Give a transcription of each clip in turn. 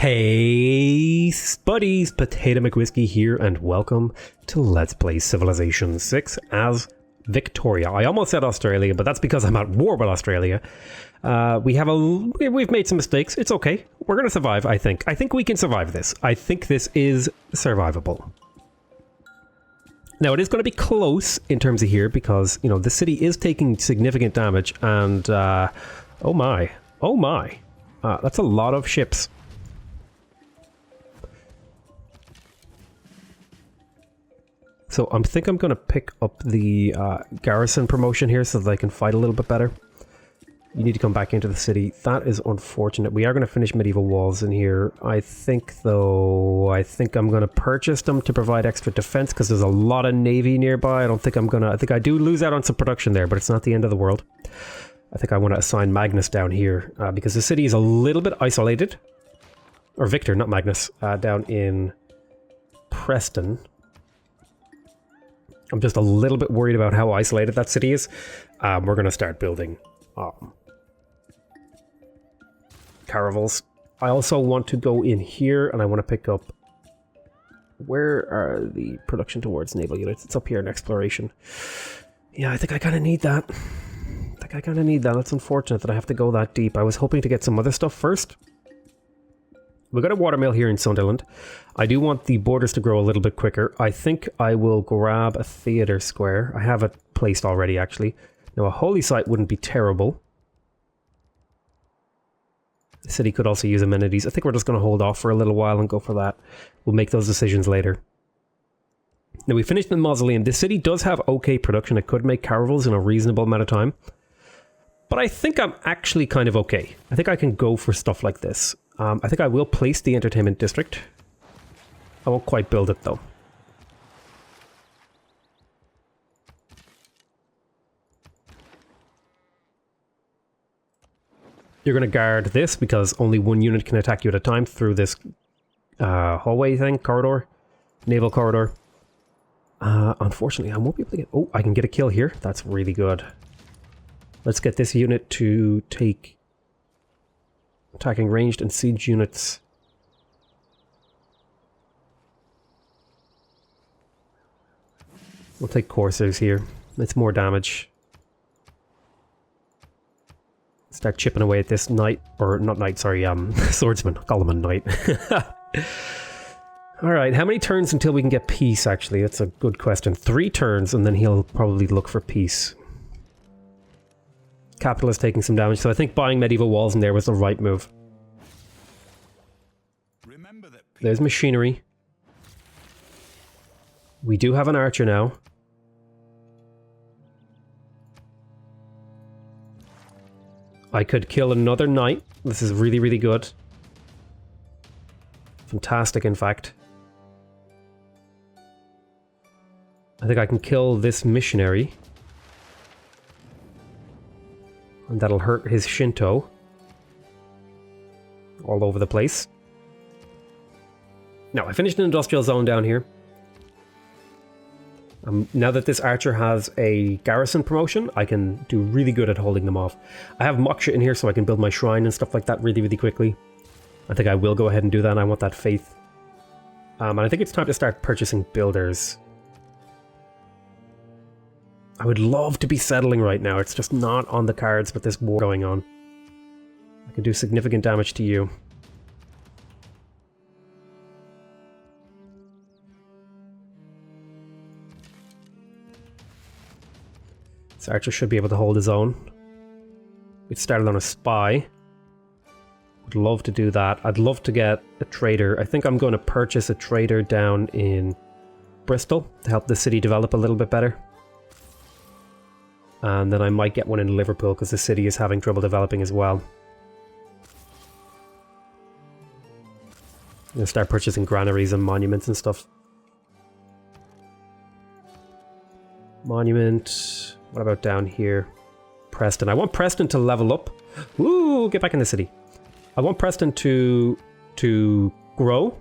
Hey buddies, PotatoMcWhiskey here, and welcome to Let's Play Civilization 6 as Victoria. I almost said Australia, but that's because I'm at war with Australia. We've made some mistakes. It's okay. We're going to survive, I think. I think we can survive this. I think this is survivable. Now, it is going to be close in terms of here because, you know, the city is taking significant damage and, oh my. That's a lot of ships. So I think I'm going to pick up the garrison promotion here so that I can fight a little bit better. You need to come back into the city. That is unfortunate. We are going to finish medieval walls in here. I think I'm going to purchase them to provide extra defense because there's a lot of navy nearby. I think I do lose out on some production there, but it's not the end of the world. I think I want to assign Magnus down here because the city is a little bit isolated. Or Victor, not Magnus, down in Preston. I'm just a little bit worried about how isolated that city is. We're going to start building caravels. I also want to go in here and I want to pick up... Where are the production towards naval units? It's up here in exploration. Yeah, I think I kind of need that. That's unfortunate that I have to go that deep. I was hoping to get some other stuff first. We've got a watermill here in Sunderland. I do want the borders to grow a little bit quicker. I think I will grab a theatre square. I have it placed already, actually. Now, a holy site wouldn't be terrible. The city could also use amenities. I think we're just going to hold off for a little while and go for that. We'll make those decisions later. Now, we finished the mausoleum. This city does have okay production. It could make caravels in a reasonable amount of time. But I think I'm actually kind of okay. I think I can go for stuff like this. I think I will place the entertainment district. I won't quite build it though. You're going to guard this because only one unit can attack you at a time through this hallway thing, corridor, naval corridor. Unfortunately, I won't be able to get... Oh, I can get a kill here. That's really good. Let's get this unit to take... attacking ranged and siege units. We'll take coursers here. It's more damage. Start chipping away at this knight, or not knight, sorry, swordsman. I'll call him a knight. Alright, how many turns until we can get peace, actually? That's a good question. 3 turns, and then he'll probably look for peace. Capital is taking some damage, so I think buying medieval walls in there was the right move. There's machinery. We do have an archer now. I could kill another knight. This is really, really good. Fantastic, in fact. I think I can kill this missionary. And that'll hurt his Shinto. All over the place. Now, I finished an industrial zone down here. Now that this archer has a garrison promotion, I can do really good at holding them off. I have moksha in here so I can build my shrine and stuff like that really, really quickly. I think I will go ahead and do that, and I want that faith. And I think it's time to start purchasing builders. I would love to be settling right now. It's just not on the cards with this war going on. I can do significant damage to you. This archer should be able to hold his own. It started on a spy. Would love to do that. I'd love to get a trader. I think I'm going to purchase a trader down in Bristol to help the city develop a little bit better. And then I might get one in Liverpool because the city is having trouble developing as well. I'm going to start purchasing granaries and monuments and stuff. Monument. What about down here? Preston. I want Preston to level up. Ooh, get back in the city. I want Preston to grow.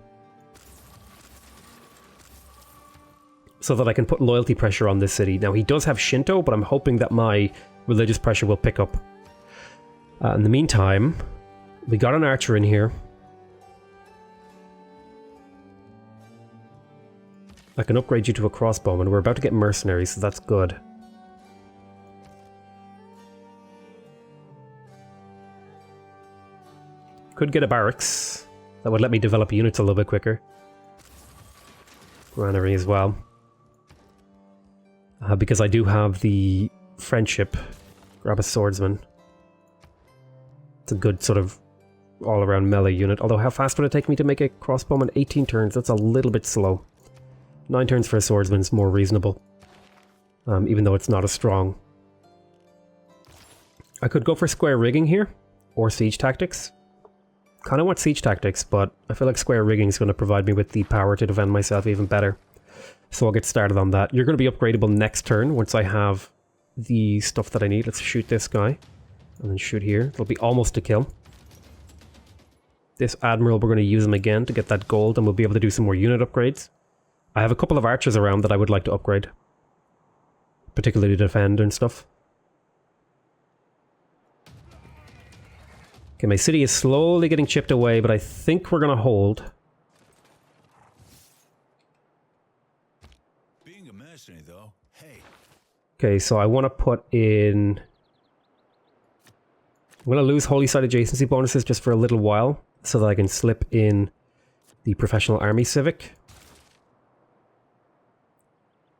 So that I can put loyalty pressure on this city. Now, he does have Shinto, but I'm hoping that my religious pressure will pick up. In the meantime, we got an archer in here. I can upgrade you to a crossbowman. We're about to get mercenaries, so that's good. Could get a barracks. That would let me develop units a little bit quicker. Granary as well. Because I do have the friendship. Grab a swordsman. It's a good sort of all-around melee unit. Although how fast would it take me to make a crossbowman? 18 turns. That's a little bit slow. 9 turns for a swordsman is more reasonable. Even though it's not as strong. I could go for square rigging here. Or siege tactics. Kind of want siege tactics, but I feel like square rigging is going to provide me with the power to defend myself even better. So I'll get started on that. You're going to be upgradable next turn once I have the stuff that I need. Let's shoot this guy. And then shoot here. It'll be almost a kill. This admiral, we're going to use him again to get that gold, and we'll be able to do some more unit upgrades. I have a couple of archers around that I would like to upgrade. Particularly to defend and stuff. Okay, my city is slowly getting chipped away, but I think we're going to hold. Being a mercenary, though, hey. Okay, so I want to put in... I'm going to lose holy site adjacency bonuses just for a little while, so that I can slip in the professional army civic.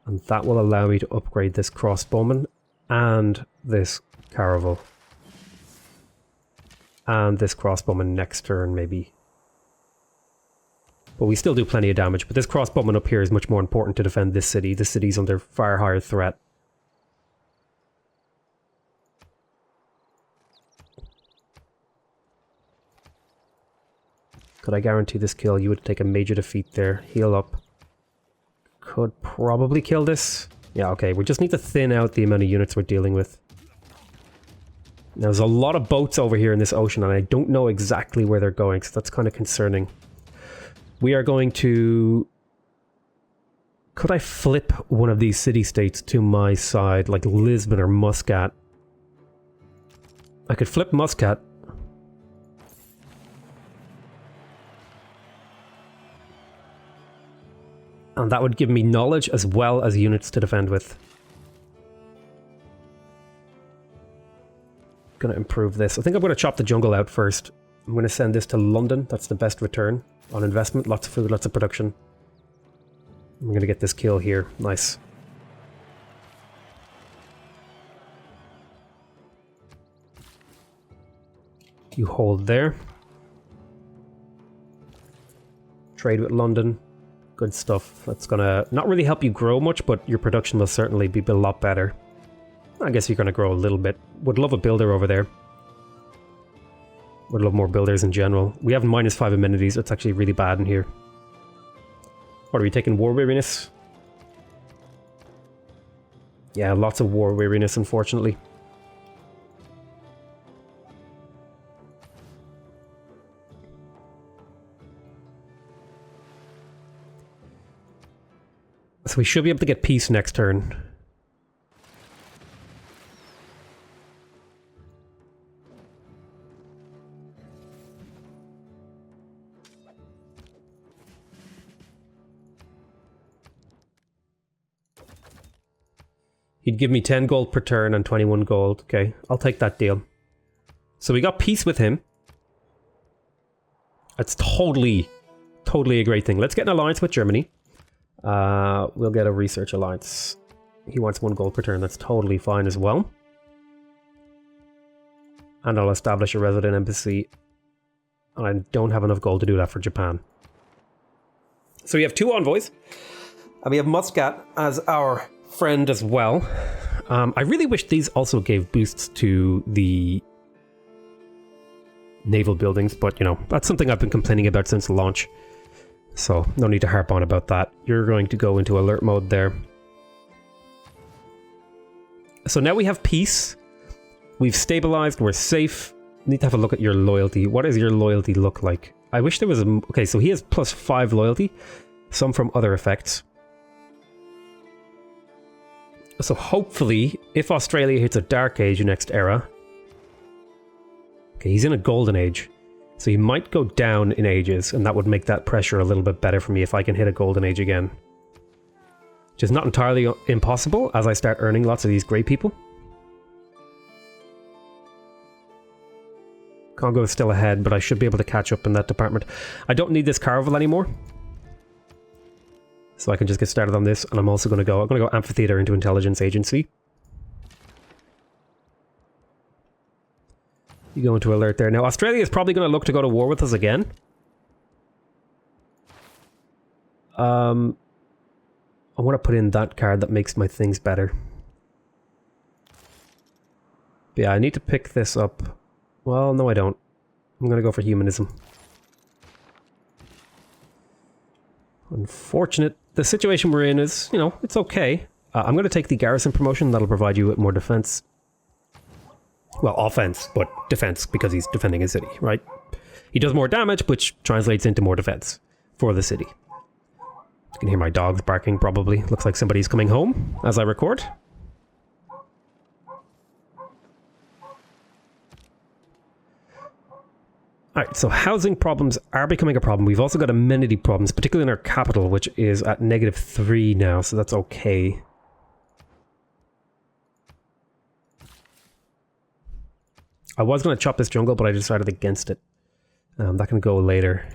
And that will allow me to upgrade this crossbowman and this caravel. And this crossbowman next turn, maybe. But we still do plenty of damage. But this crossbowman up here is much more important to defend this city. This city's under far higher threat. Could I guarantee this kill? You would take a major defeat there. Heal up. Could probably kill this. Yeah, okay. We just need to thin out the amount of units we're dealing with. Now, there's a lot of boats over here in this ocean, and I don't know exactly where they're going, so that's kind of concerning. We are going to... Could I flip one of these city-states to my side, like Lisbon or Muscat? I could flip Muscat. And that would give me knowledge as well as units to defend with. Gonna improve this. I think I'm gonna chop the jungle out first. I'm gonna send this to London. That's the best return on investment. Lots of food, lots of production. I'm gonna get this kill here. Nice. You hold there. Trade with London. Good stuff. That's gonna not really help you grow much, but your production will certainly be a lot better. I guess you're gonna grow a little bit. Would love a builder over there. Would love more builders in general. We have -5 amenities. It's actually really bad in here. What are we taking? War weariness? Yeah, lots of war weariness, unfortunately. So we should be able to get peace next turn. He'd give me 10 gold per turn and 21 gold. Okay, I'll take that deal. So we got peace with him. That's totally a great thing. Let's get an alliance with Germany. We'll get a research alliance. He wants 1 gold per turn. That's totally fine as well. And I'll establish a resident embassy. And I don't have enough gold to do that for Japan. So we have 2 envoys. And we have Muscat as our friend as well. I really wish these also gave boosts to the naval buildings, but you know, that's something I've been complaining about since launch. So no need to harp on about that. You're going to go into alert mode there. So now we have peace. We've stabilized, we're safe. Need to have a look at your loyalty. What does your loyalty look like? I wish there was a... Okay, so he has +5 loyalty. Some from other effects. So hopefully, if Australia hits a dark age next era... Okay, he's in a golden age. So he might go down in ages, and that would make that pressure a little bit better for me if I can hit a golden age again. which is not entirely impossible as I start earning lots of these grey people. Congo is still ahead, but I should be able to catch up in that department. I don't need this caravel anymore, so I can just get started on this. And I'm also going to go amphitheater into intelligence agency. You go into alert there. Now Australia is probably going to look to go to war with us again. I want to put in that card that makes my things better. But yeah, I need to pick this up. Well, no I don't. I'm going to go for humanism. Unfortunate. The situation we're in is, you know, it's okay. I'm going to take the garrison promotion. That'll provide you with more defense. Well, offense, but defense, because he's defending his city, right? He does more damage, which translates into more defense for the city. You can hear my dogs barking, probably. Looks like somebody's coming home as I record. Alright, so housing problems are becoming a problem. We've also got amenity problems, particularly in our capital, which is at -3 now, so that's okay. I was going to chop this jungle, but I decided against it. That can go later.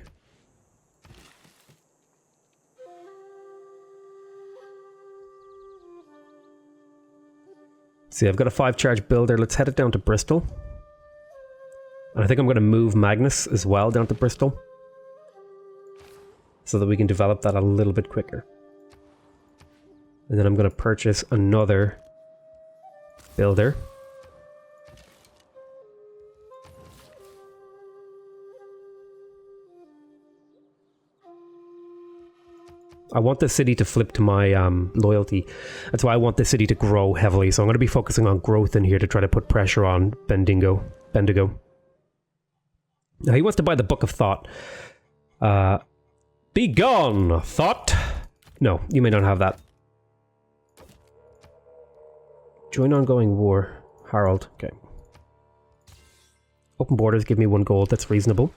See, I've got a 5-charge builder. Let's head it down to Bristol. And I think I'm going to move Magnus as well down to Bristol, so that we can develop that a little bit quicker. And then I'm going to purchase another builder. I want the city to flip to my loyalty. That's why I want the city to grow heavily. So I'm going to be focusing on growth in here to try to put pressure on Bendigo. Now he wants to buy the Book of Thought. Be gone, Thought! No, you may not have that. Join ongoing war. Harold, okay. Open borders, give me 1 gold, that's reasonable.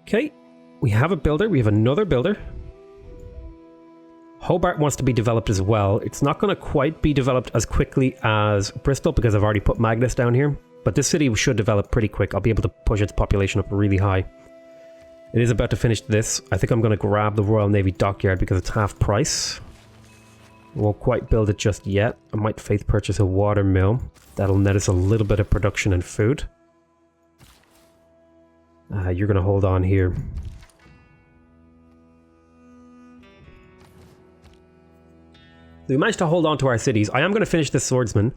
Okay, we have a builder, we have another builder. Hobart wants to be developed as well. It's not going to quite be developed as quickly as Bristol because I've already put Magnus down here. But this city should develop pretty quick. I'll be able to push its population up really high. It is about to finish this. I think I'm going to grab the Royal Navy Dockyard because it's half price. Won't quite build it just yet. I might faith purchase a water mill. That'll net us a little bit of production and food. You're going to hold on here. We managed to hold on to our cities. I am going to finish this swordsman.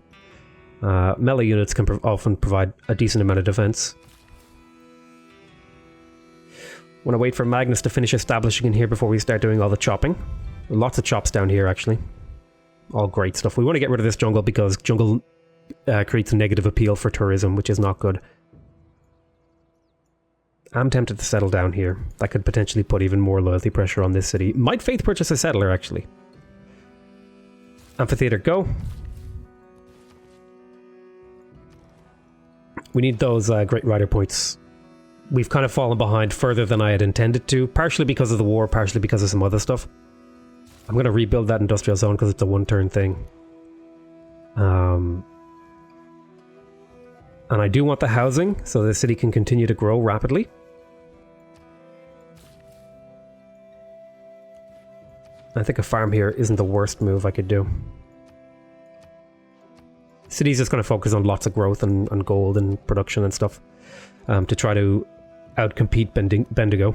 Melee units can often provide a decent amount of defense. Want to wait for Magnus to finish establishing in here before we start doing all the chopping. Lots of chops down here, actually. All great stuff. We want to get rid of this jungle because jungle creates a negative appeal for tourism, which is not good. I'm tempted to settle down here. That could potentially put even more loyalty pressure on this city. Might faith purchase a settler, actually. Amphitheater, go. We need those Great Rider points. We've kind of fallen behind further than I had intended to, partially because of the war, partially because of some other stuff. I'm going to rebuild that industrial zone because it's a one-turn thing. And I do want the housing, so the city can continue to grow rapidly. I think a farm here isn't the worst move I could do. City's just going to focus on lots of growth and gold and production and stuff to try to outcompete Bendigo.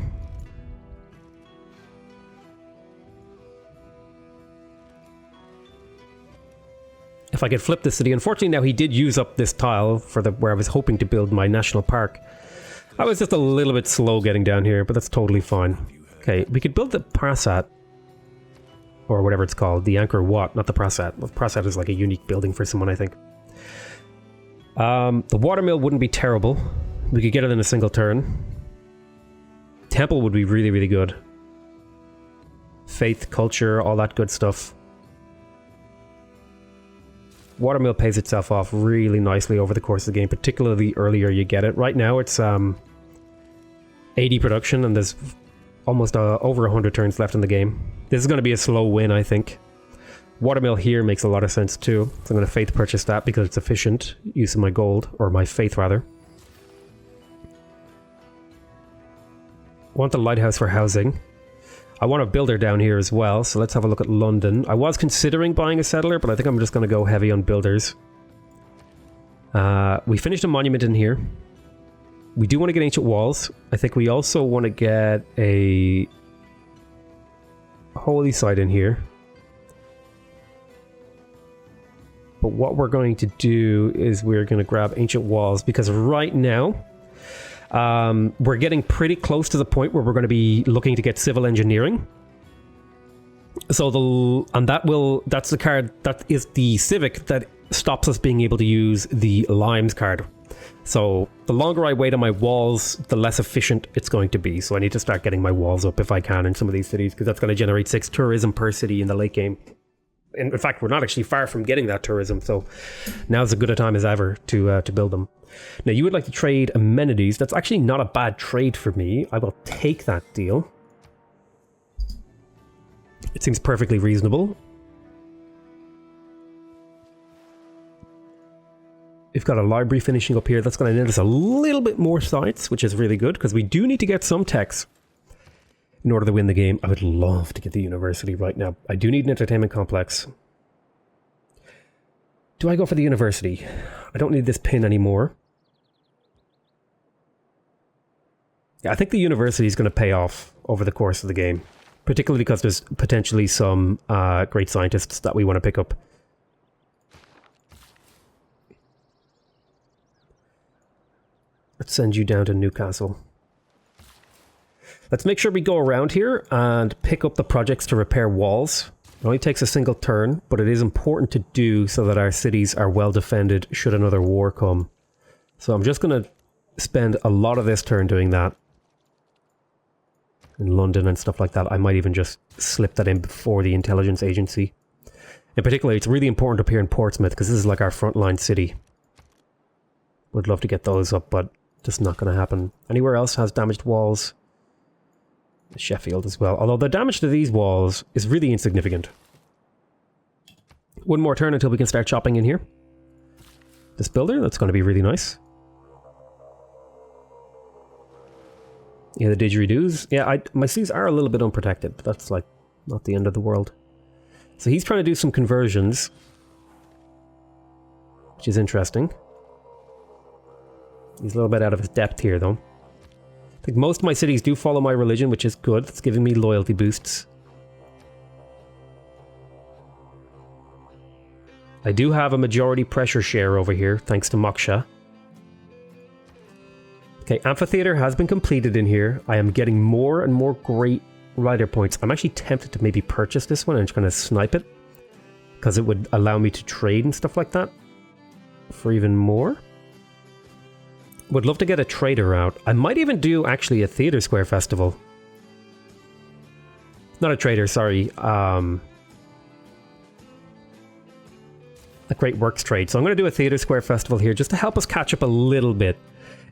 If I could flip the city, unfortunately now he did use up this tile for where I was hoping to build my national park. I was just a little bit slow getting down here, but that's totally fine. Okay, we could build the Prasat, or whatever it's called, the Angkor Wat, not the Prasat. The Prasat is like a unique building for someone, I think. The watermill wouldn't be terrible. We could get it in a single turn. Temple would be really, really good. Faith, culture, all that good stuff. Watermill pays itself off really nicely over the course of the game, particularly the earlier you get it. Right now it's 80 production, and there's almost over 100 turns left in the game. This is going to be a slow win, I think. Watermill here makes a lot of sense too, so I'm going to faith purchase that because it's efficient use of my gold, or my faith rather. Want the lighthouse for housing. I want a builder down here as well, so let's have a look at London. I was considering buying a settler, but I think I'm just going to go heavy on builders. We finished a monument in here. We do want to get ancient walls. I think we also want to get a holy site in here. But what we're going to do is we're going to grab ancient walls, because right now we're getting pretty close to the point where we're going to be looking to get civil engineering. So that's the card that is the civic that stops us being able to use the limes card. So the longer I wait on my walls, the less efficient it's going to be. So I need to start getting my walls up if I can in some of these cities, because that's going to generate 6 tourism per city in the late game. In fact, we're not actually far from getting that tourism, so now's as good a time as ever to build them. Now, you would like to trade amenities. That's actually not a bad trade for me. I will take that deal. It seems perfectly reasonable. We've got a library finishing up here. That's going to net us a little bit more sites, which is really good, because we do need to get some techs in order to win the game. I would love to get the university right now. I do need an entertainment complex. Do I go for the university? I don't need this pin anymore. Yeah, I think the university is going to pay off over the course of the game, particularly because there's potentially some great scientists that we want to pick up. Let's send you down to Newcastle. Let's make sure we go around here and pick up the projects to repair walls. It only takes a single turn, but it is important to do so that our cities are well defended should another war come. So I'm just going to spend a lot of this turn doing that. In London and stuff like that. I might even just slip that in before the intelligence agency. In particular, it's really important up here in Portsmouth, because this is like our frontline city. Would love to get those up, but just not going to happen. Anywhere else has damaged walls? Sheffield as well. Although the damage to these walls is really insignificant. One more turn until we can start chopping in here. This builder, that's going to be really nice. Yeah, the didgeridoos. Yeah, my cities are a little bit unprotected, but that's like not the end of the world. So he's trying to do some conversions, which is interesting. He's a little bit out of his depth here, though. I think most of my cities do follow my religion, which is good. It's giving me loyalty boosts. I do have a majority pressure share over here, thanks to Moksha. Okay, amphitheater has been completed in here. I am getting more and more great rider points. I'm actually tempted to maybe purchase this one and just kind of snipe it, because it would allow me to trade and stuff like that for even more. Would love to get a trader out. I might even do actually a Theatre Square Festival. Not a trader, sorry. A Great Works trade. So I'm going to do a Theatre Square Festival here just to help us catch up a little bit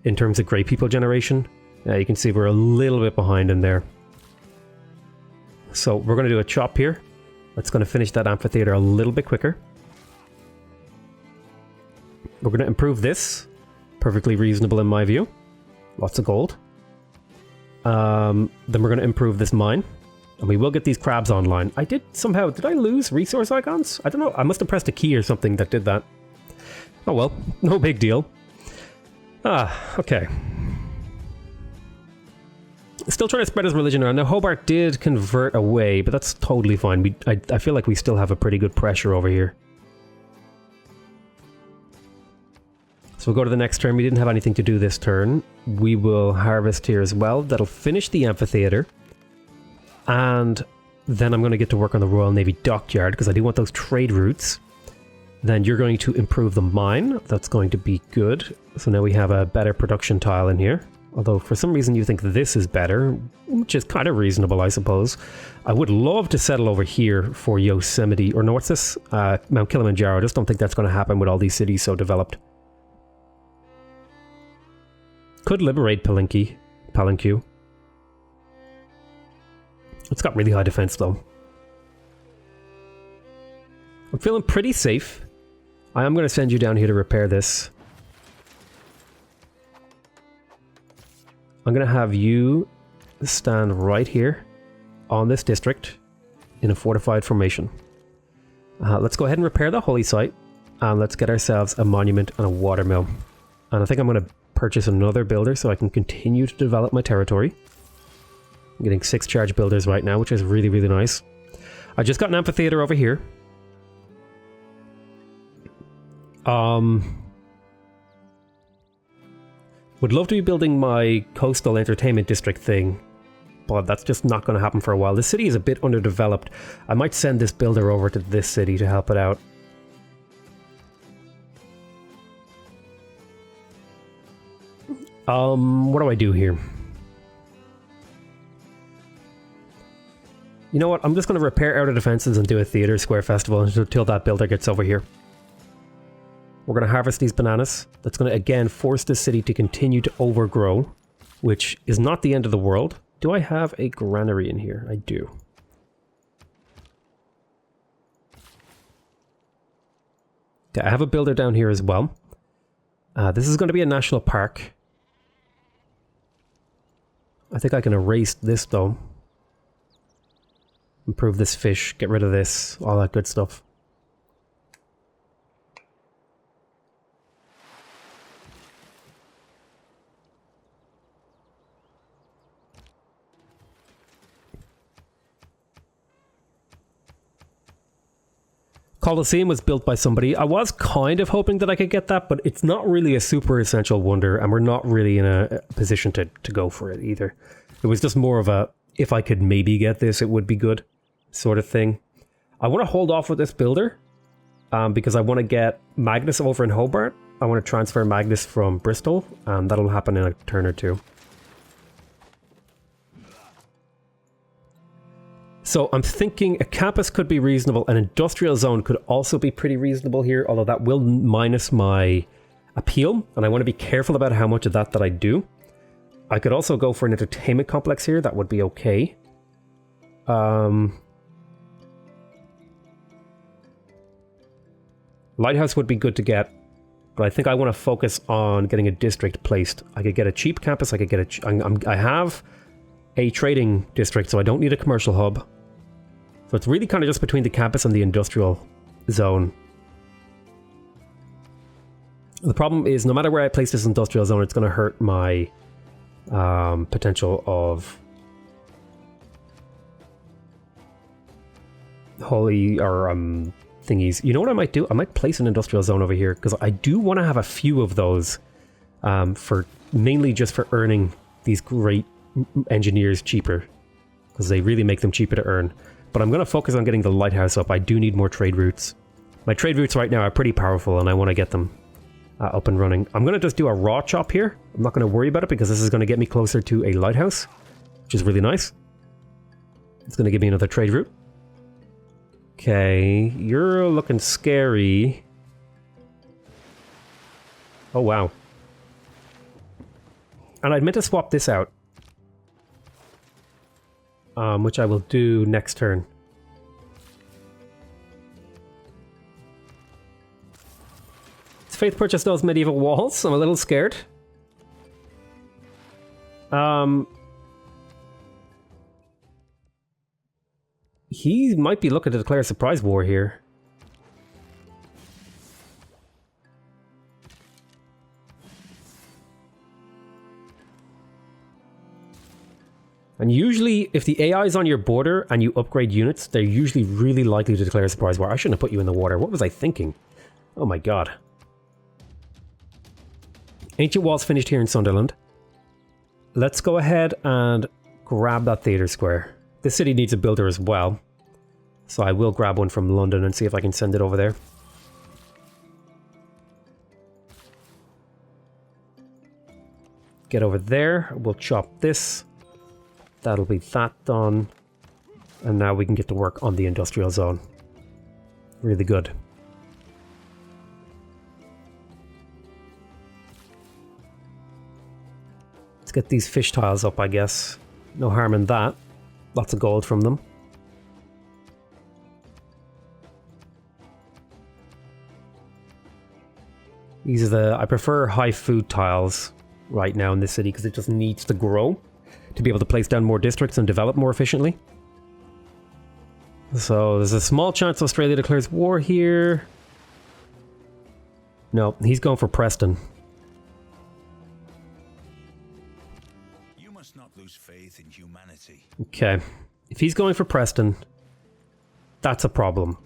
in terms of Great People generation. You can see we're a little bit behind in there. So we're going to do a chop here. That's going to finish that amphitheater a little bit quicker. We're going to improve this. Perfectly reasonable in my view. Lots of gold. Then we're going to improve this mine. And we will get these crabs online. Did I lose resource icons? I don't know. I must have pressed a key or something that did that. Oh well, no big deal. Okay. Still trying to spread his religion around. Now, Hobart did convert away, but that's totally fine. I feel like we still have a pretty good pressure over here. So we'll go to the next turn. We didn't have anything to do this turn. We will harvest here as well. That'll finish the amphitheater. And then I'm going to get to work on the Royal Navy dockyard, because I do want those trade routes. Then you're going to improve the mine. That's going to be good. So now we have a better production tile in here. Although for some reason you think this is better, which is kind of reasonable, I suppose. I would love to settle over here for Yosemite, or no, what's this? Mount Kilimanjaro. I just don't think that's going to happen with all these cities so developed. Could liberate Palenque. it's got really high defense though. I'm feeling pretty safe. I am going to send you down here to repair this. I'm going to have you stand right here on this district in a fortified formation. Let's go ahead and repair the holy site, and let's get ourselves a monument and a watermill. And I think I'm going to purchase another builder so I can continue to develop my territory. I'm getting 6 charge builders right now, which is really, really nice. I just got an amphitheater over here. Would love to be building my coastal entertainment district thing, but that's just not going to happen for a while. This city is a bit underdeveloped. I might send this builder over to this city to help it out. What do I do here? You know what? I'm just going to repair outer defenses and do a theater square festival until that builder gets over here. We're going to harvest these bananas. That's going to, again, force this city to continue to overgrow, which is not the end of the world. Do I have a granary in here? I do. Okay, I have a builder down here as well. This is going to be a national park. I think I can erase this, though. Improve this fish, get rid of this, all that good stuff. Colosseum was built by somebody. I was kind of hoping that I could get that, but it's not really a super essential wonder, and we're not really in a position to go for it either. It was just more of a, if I could maybe get this, it would be good sort of thing. I want to hold off with this builder, because I want to get Magnus over in Hobart. I want to transfer Magnus from Bristol, and that'll happen in a turn or two. So I'm thinking a campus could be reasonable. An industrial zone could also be pretty reasonable here, although that will minus my appeal, and I want to be careful about how much of that I do. I could also go for an entertainment complex here. That would be okay. Lighthouse would be good to get, but I think I want to focus on getting a district placed. I could get a cheap campus. I could get I have a trading district, so I don't need a commercial hub. So it's really kind of just between the campus and the industrial zone. The problem is, no matter where I place this industrial zone, it's going to hurt my potential of holy or thingies. You know what I might do? I might place an industrial zone over here, because I do want to have a few of those for mainly just for earning these great engineers cheaper, because they really make them cheaper to earn. But I'm going to focus on getting the lighthouse up. I do need more trade routes. My trade routes right now are pretty powerful, and I want to get them up and running. I'm going to just do a raw chop here. I'm not going to worry about it, because this is going to get me closer to a lighthouse, which is really nice. It's going to give me another trade route. Okay, you're looking scary. Oh, wow. And I meant to swap this out, which I will do next turn. Has Faith purchased those medieval walls? I'm a little scared. He might be looking to declare a surprise war here. And usually, if the AI is on your border and you upgrade units, they're usually really likely to declare a surprise war. I shouldn't have put you in the water. What was I thinking? Oh my god. Ancient walls finished here in Sunderland. Let's go ahead and grab that theatre square. This city needs a builder as well, so I will grab one from London and see if I can send it over there. Get over there. We'll chop this. That'll be that done. And now we can get to work on the industrial zone. Really good. Let's get these fish tiles up, I guess. No harm in that. Lots of gold from them. These are the... I prefer high food tiles right now in this city because it just needs to grow to be able to place down more districts and develop more efficiently. So there's a small chance Australia declares war here. No, he's going for Preston. You must not lose faith in humanity. Okay. If he's going for Preston, that's a problem.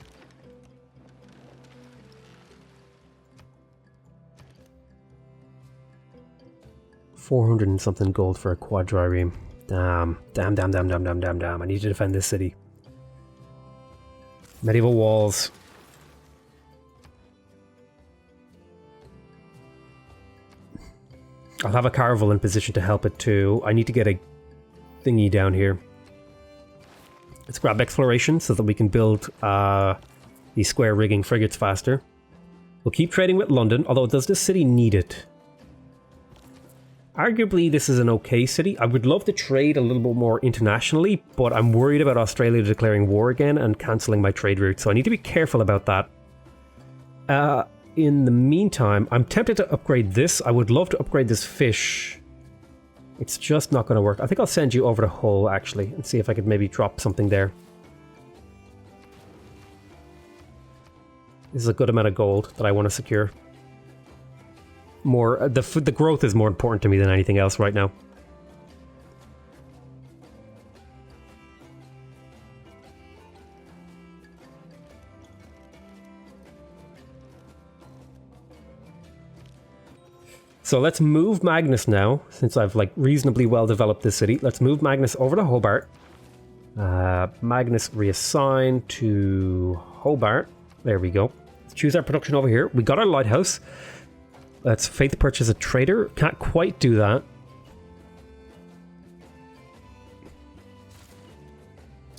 $400 and something gold for a quadrireme. Damn. Damn. I need to defend this city. Medieval walls. I'll have a caravel in position to help it too. I need to get a thingy down here. Let's grab exploration so that we can build these square rigging frigates faster. We'll keep trading with London, although does this city need it? Arguably, this is an okay city. I would love to trade a little bit more internationally, but I'm worried about Australia declaring war again and cancelling my trade route, so I need to be careful about that. In the meantime, I'm tempted to upgrade this. I would love to upgrade this fish. It's just not going to work. I think I'll send you over to Hull, actually, and see if I could maybe drop something there. This is a good amount of gold that I want to secure. More, the growth is more important to me than anything else right now. So let's move Magnus now, since I've like reasonably well developed this city. Let's move Magnus over to Hobart. Magnus reassign to Hobart. There we go. Let's choose our production over here. We got our lighthouse. Let's faith purchase a trader. Can't quite do that.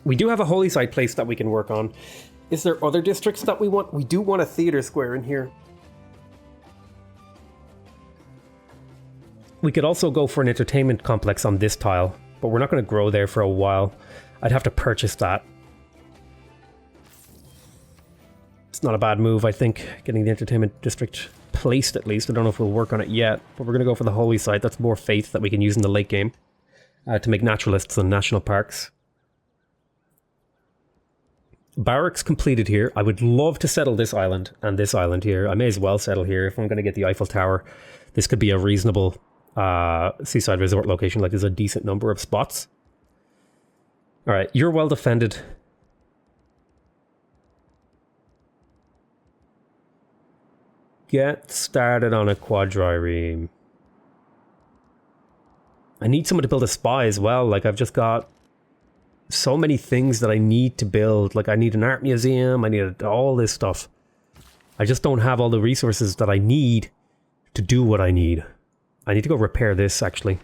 We do have a holy site place that we can work on. Is there other districts that we want? We do want a theater square in here. We could also go for an entertainment complex on this tile, but we're not going to grow there for a while. I'd have to purchase that. It's not a bad move, I think, getting the entertainment district placed at least. I don't know if we'll work on it yet, but we're going to go for the holy site. That's more faith that we can use in the late game to make naturalists and national parks. Barracks completed here. I would love to settle this island and this island here. I may as well settle here if I'm going to get the Eiffel Tower. This could be a reasonable seaside resort location. Like, there's a decent number of spots. All right, you're well defended. Get started on a quadrireme. I need someone to build a spy as well. Like, I've just got so many things that I need to build. Like, I need an art museum. I need all this stuff. I just don't have all the resources that I need to do what I need. I need to go repair this, actually.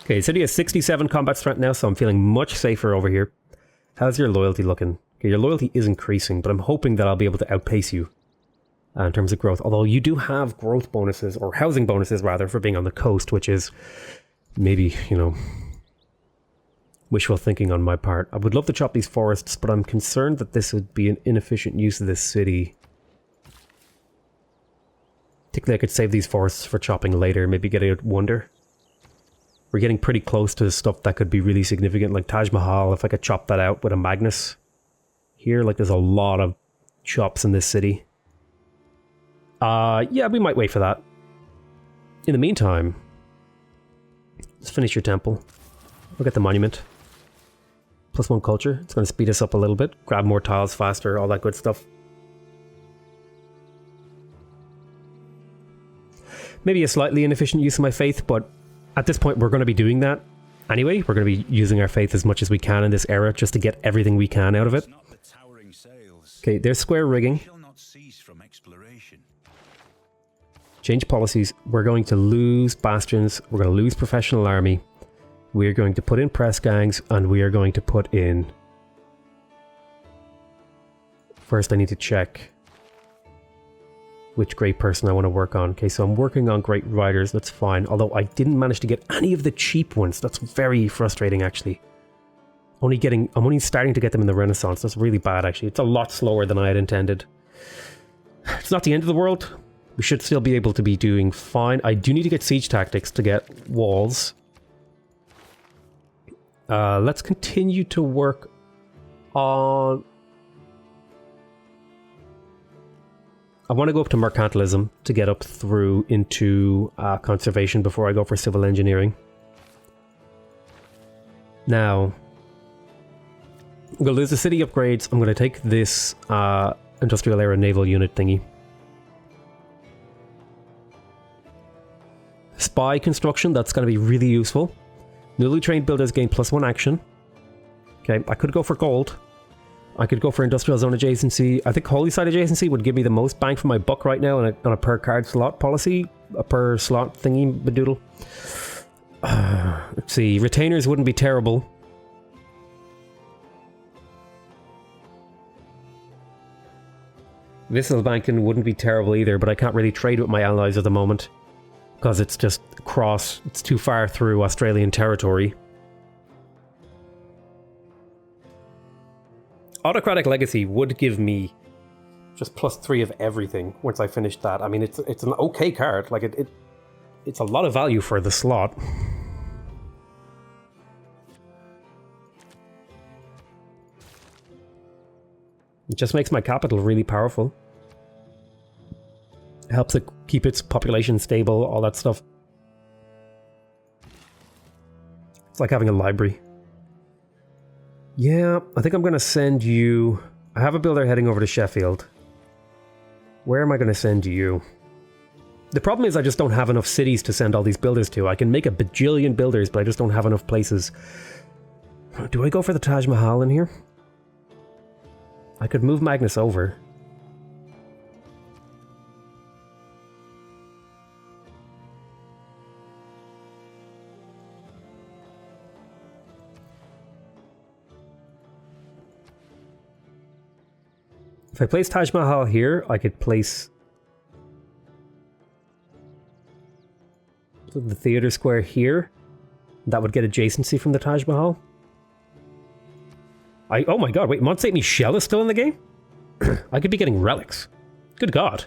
Okay, city has 67 combat strength now, so I'm feeling much safer over here. How's your loyalty looking? Okay, your loyalty is increasing, but I'm hoping that I'll be able to outpace you in terms of growth. Although you do have growth bonuses, or housing bonuses rather, for being on the coast, which is maybe, you know, wishful thinking on my part. I would love to chop these forests, but I'm concerned that this would be an inefficient use of this city. Particularly, I could save these forests for chopping later, maybe get a wonder. We're getting pretty close to stuff that could be really significant, like Taj Mahal, if I could chop that out with a Magnus. Here, like, there's a lot of chops in this city. Yeah, we might wait for that. In the meantime, let's finish your temple. Look at the monument. +1 culture. It's going to speed us up a little bit. Grab more tiles faster, all that good stuff. Maybe a slightly inefficient use of my faith, but at this point we're going to be doing that anyway. We're going to be using our faith as much as we can in this era just to get everything we can out of it. Okay, there's square rigging. Change policies. We're going to lose bastions. We're going to lose professional army. We're going to put in press gangs, and we are going to put in... First I need to check which great person I want to work on. Okay, so I'm working on great writers, that's fine. Although I didn't manage to get any of the cheap ones. That's very frustrating, actually. I'm only starting to get them in the Renaissance. That's really bad, actually. It's a lot slower than I had intended. It's not the end of the world. We should still be able to be doing fine. I do need to get siege tactics to get walls. Let's continue to work on... I want to go up to mercantilism to get up through into conservation before I go for civil engineering. Now, I'm going to lose the city upgrades. I'm going to take this industrial era naval unit thingy. Spy construction, that's going to be really useful. Newly trained builders gain +1 action. Okay, I could go for gold. I could go for industrial zone adjacency. I think holy site adjacency would give me the most bang for my buck right now on a per card slot policy, a per slot thingy badoodle. Let's see, retainers wouldn't be terrible. Missile banking wouldn't be terrible either, but I can't really trade with my allies at the moment. Because it's just it's too far through Australian territory. Autocratic Legacy would give me just +3 of everything once I finished that. I mean, it's an okay card. Like, it's a lot of value for the slot. It just makes my capital really powerful. It helps it keep its population stable, all that stuff. It's like having a library. Yeah, I think I'm going to send you... I have a builder heading over to Sheffield. Where am I going to send you? The problem is I just don't have enough cities to send all these builders to. I can make a bajillion builders, but I just don't have enough places. Do I go for the Taj Mahal in here? I could move Magnus over. If I place Taj Mahal here, I could place the theater square here. That would get adjacency from the Taj Mahal. Oh my god, wait, Mont Saint Michel is still in the game? I could be getting relics. Good god.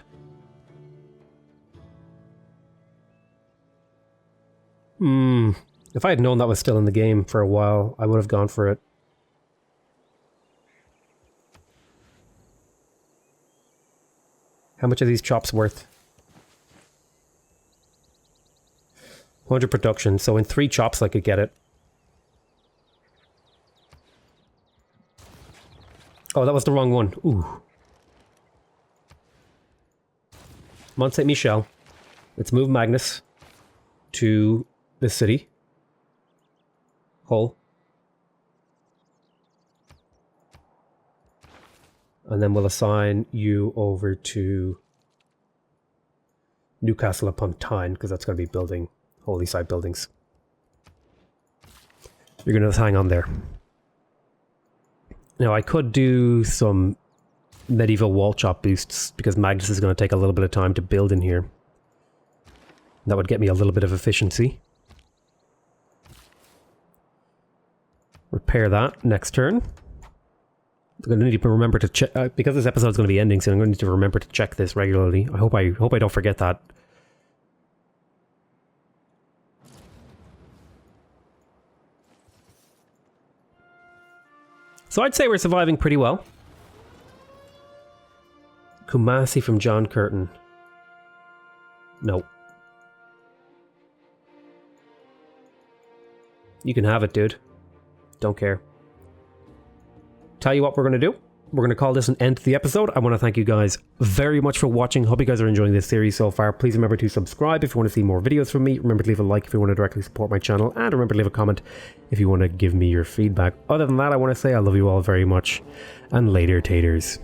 If I had known that was still in the game for a while, I would have gone for it. How much are these chops worth? 100 production, so in 3 chops I could get it. Oh, that was the wrong one. Ooh. Mont Saint Michel. Let's move Magnus to the city. Hull. And then we'll assign you over to Newcastle upon Tyne, because that's going to be building holy site buildings. You're going to hang on there. Now, I could do some medieval wall chop boosts, because Magnus is going to take a little bit of time to build in here. That would get me a little bit of efficiency. Repair that next turn. I'm going to need to remember to check, because this episode is going to be ending soon, I'm going to need to remember to check this regularly. I hope I don't forget that. So I'd say we're surviving pretty well. Kumasi from John Curtin. No. You can have it, dude. Don't care. Tell you what we're going to do. We're going to call this an end to the episode. I want to thank you guys very much for watching. Hope you guys are enjoying this series so far. Please remember to subscribe if you want to see more videos from me. Remember to leave a like if you want to directly support my channel. And remember to leave a comment if you want to give me your feedback. Other than that, I want to say I love you all very much. And later, taters.